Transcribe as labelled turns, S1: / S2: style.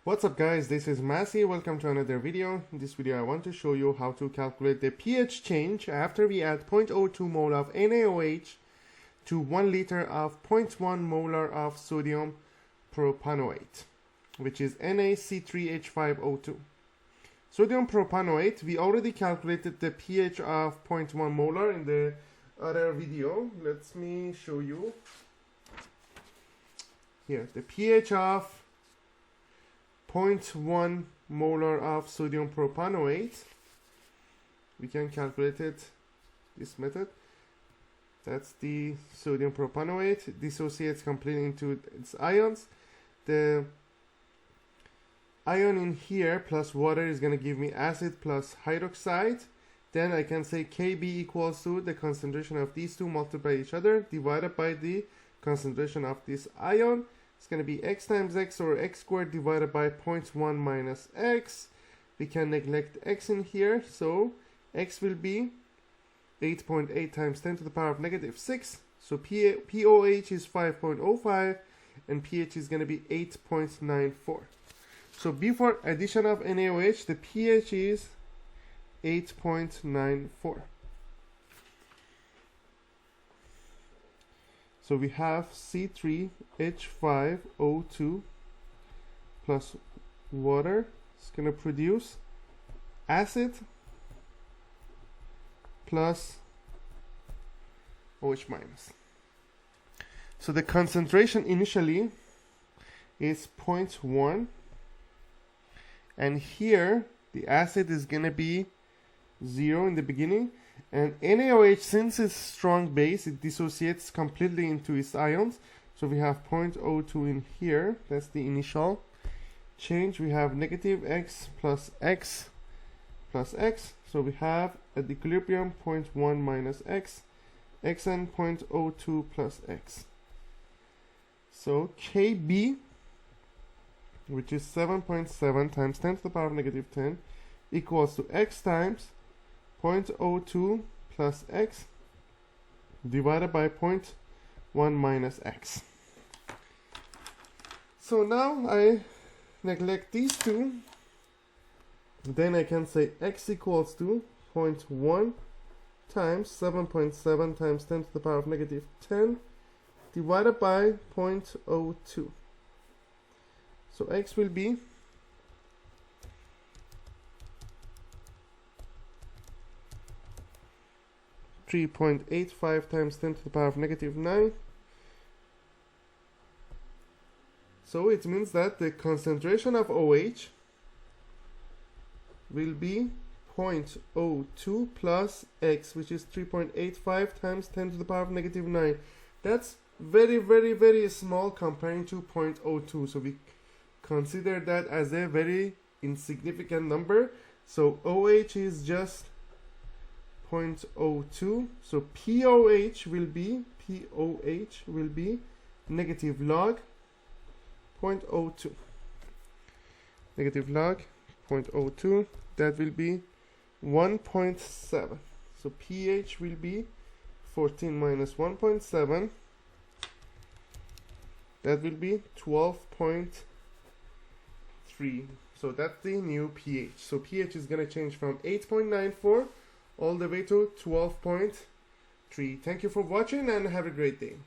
S1: What's up guys, this is Massey. Welcome to another video. In this video I want to show you how to calculate the pH change after we add 0.02 mole of NaOH to 1 liter of 0.1 molar of sodium propanoate, which is NaC3H5O2. Sodium propanoate, we already calculated the pH of 0.1 molar in the other video. Let me show you. Here, the pH of 0.1 molar of sodium propanoate, we can calculate it this method. That's the sodium propanoate, dissociates completely into its ions. The ion in here plus water is going to give me acid plus hydroxide. Then I can say Kb equals to the concentration of these two multiplied by each other divided by the concentration of this ion. It's going to be x times x, or x squared divided by 0.1 minus x. We can neglect x in here, so x will be 8.8 times 10 to the power of negative 6. So POH is 5.05 and pH is going to be 8.94. So before addition of NaOH, the pH is 8.94. So we have C3H5O2 plus water. It's going to produce acid plus OH minus. So the concentration initially is 0.1, and here the acid is going to be 0 in the beginning. And NaOH, since it's strong base, it dissociates completely into its ions. So we have 0.02 in here. That's the initial change. We have negative x plus x plus x. So we have at equilibrium 0.1 minus x, xn 0.02 plus x. So Kb, which is 7.7 times 10 to the power of negative 10, equals to x times 0.02 plus x divided by 0.1 minus x. So now I neglect these two. Then I can say x equals to 0.1 times 7.7 times 10 to the power of negative 10 divided by 0.02. So x will be 3.85 times 10 to the power of negative 9. So it means that the concentration of OH will be 0.02 plus x, which is 3.85 times 10 to the power of negative 9. That's very small comparing to 0.02. So we consider that as a very insignificant number. So OH is just 0.02. So POH will be negative log 0.02. Negative log 0.02. That will be 1.7. So pH will be 14 minus 1.7. That will be 12.3. So that's the new pH. So pH is going to change from 8.94 all the way to 12.3. Thank you for watching and have a great day.